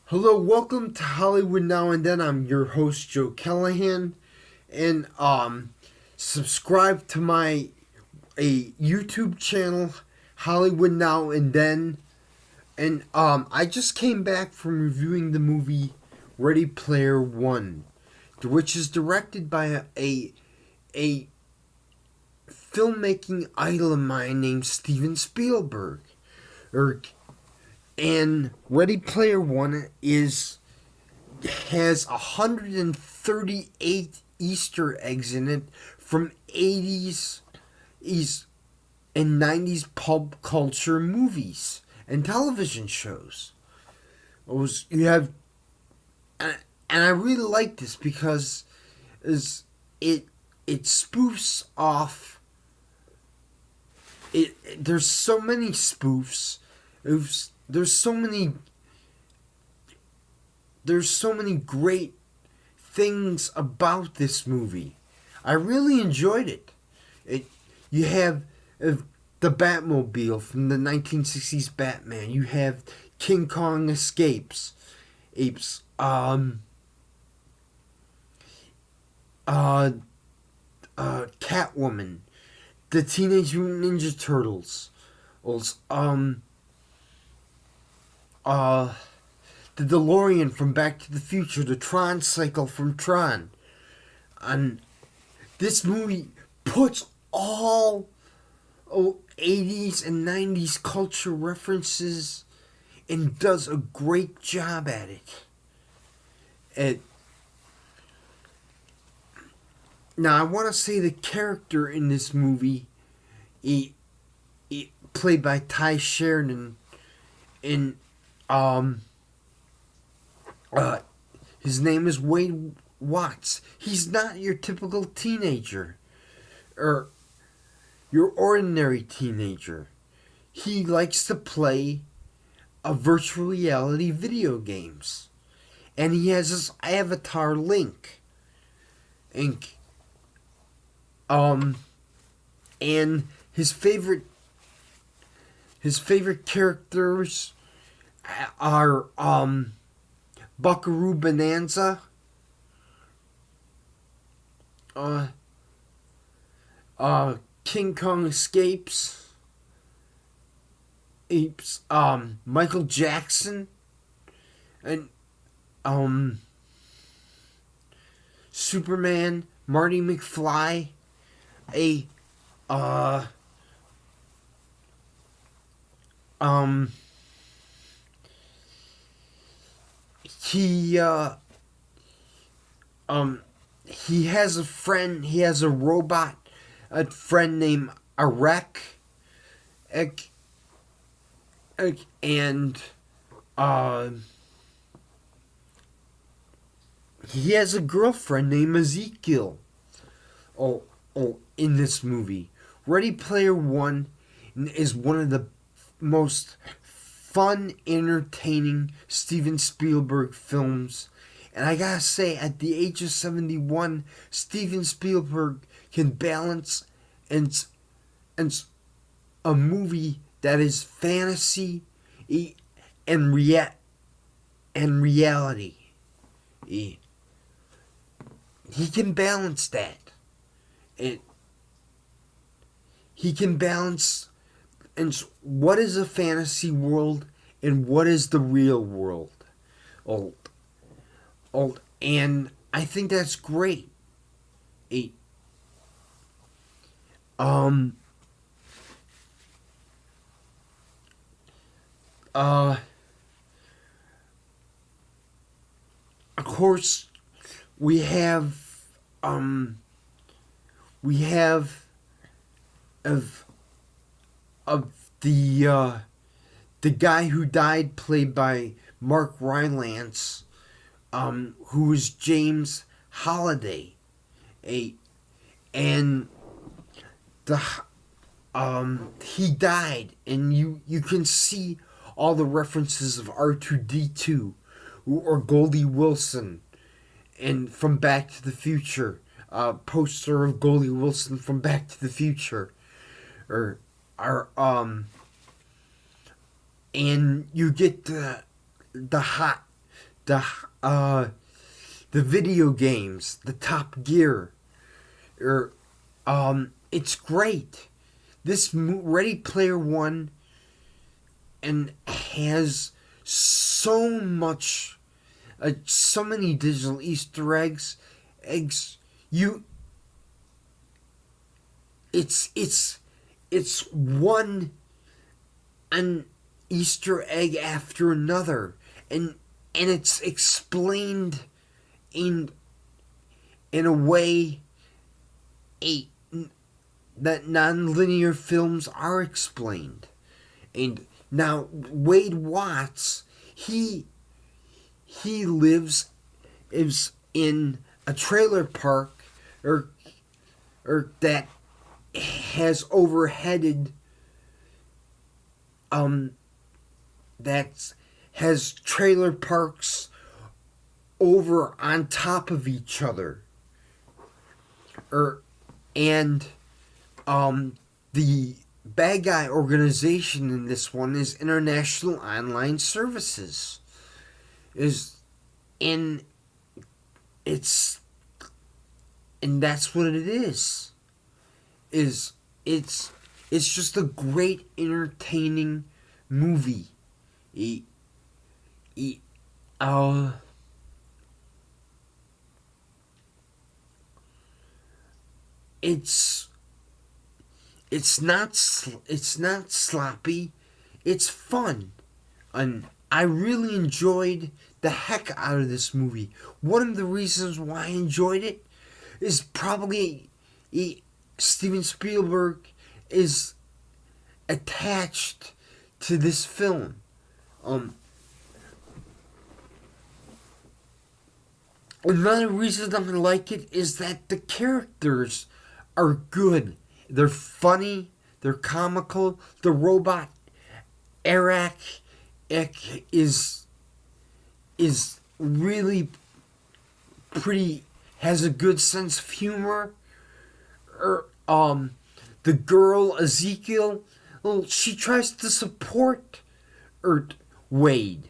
Hello, welcome to Hollywood Now and Then. I'm your host Joe Callahan, and subscribe to my a YouTube channel, Hollywood Now and Then. And I just came back from reviewing the movie Ready Player One, which is directed by a filmmaking idol of mine named Steven Spielberg. And Ready Player One is has 138 Easter eggs in it from 80s and 90s pulp culture movies and television shows. You have, and I really like this because is it it spoofs off. There's so many spoofs. There's so many there's so many great things about this movie. I really enjoyed it. It you have the Batmobile from the 1960s Batman. You have King Kong apes. Uh, Catwoman, the Teenage Mutant Ninja Turtles, um, uh, the DeLorean from Back to the Future, the Tron cycle from Tron. And this movie puts all 80s and 90s culture references and does a great job at it. It Now, I want to say the character in this movie, he, played by Ty Sheridan, in um, uh, his name is Wade Watts. He's not your typical teenager, or your ordinary teenager. He likes to play a virtual reality video games, and he has this avatar Link. Inc. And his favorite characters are Buckaroo Bonanza, uh, King Kong Apes, Michael Jackson, and Superman, Marty McFly, a uh um he he has a friend. He has a friend named Arek, and uh he has a girlfriend named Ezekiel. In this movie, Ready Player One is one of the most fun, entertaining Steven Spielberg films. And I gotta say, at the age of 71, Steven Spielberg can balance and a movie that is fantasy and reality. He can balance that. It he can balance and what is a fantasy world and what is the real world. Oh, and I think that's great. It, um, uh, of course, we have, um, we have of the guy who died, played by Mark Rylance, who was James Holiday, a and the he died, and you can see all the references of R2D2 or Goldie Wilson, and from Back to the Future, poster of Goldie Wilson from Back to the Future, or are and you get the hot the the video games, the Top Gear, or it's great. This Ready Player One and has so much, so many digital Easter eggs. You, it's one an Easter egg after another, and it's explained in a way a that non-linear films are explained. And now Wade Watts, he lives is in a trailer park or that has overheaded that has trailer parks over on top of each other. And the bad guy organization in this one is International Online Services. And that's what it is. It's just a great entertaining movie. It's not sloppy. It's fun, and I really enjoyed the heck out of this movie. One of the reasons why I enjoyed it is probably Steven Spielberg is attached to this film. Another reason I like it is that the characters are good. They're funny. They're comical. The robot Eric is really pretty. Has a good sense of humor. The girl Ezekiel, well, she tries to support Wade.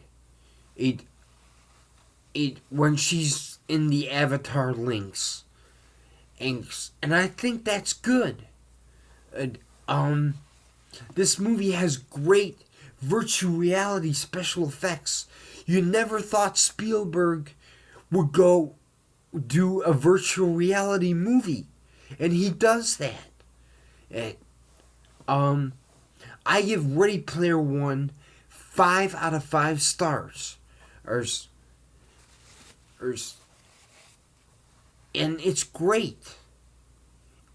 When she's in the Avatar links, and I think that's good. This movie has great virtual reality special effects. You never thought Spielberg would go do a virtual reality movie, and he does that. And, I give Ready Player One 5 out of 5 stars. And it's great.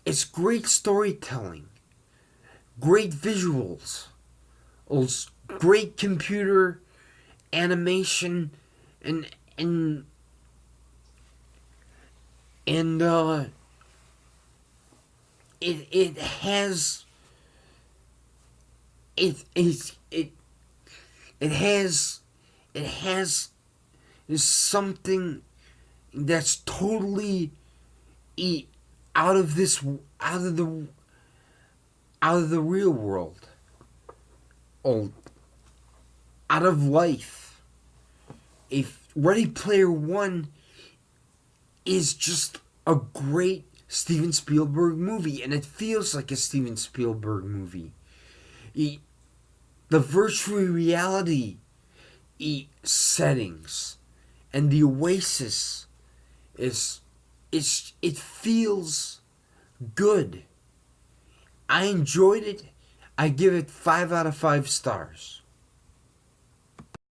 It's great storytelling, great visuals, great computer animation, and it has something that's totally out of the real world, out of life. If Ready Player One is just a great Steven Spielberg movie, and it feels like a Steven Spielberg movie. The virtual reality settings and the Oasis it feels good. I enjoyed it. I give it 5 out of 5 stars.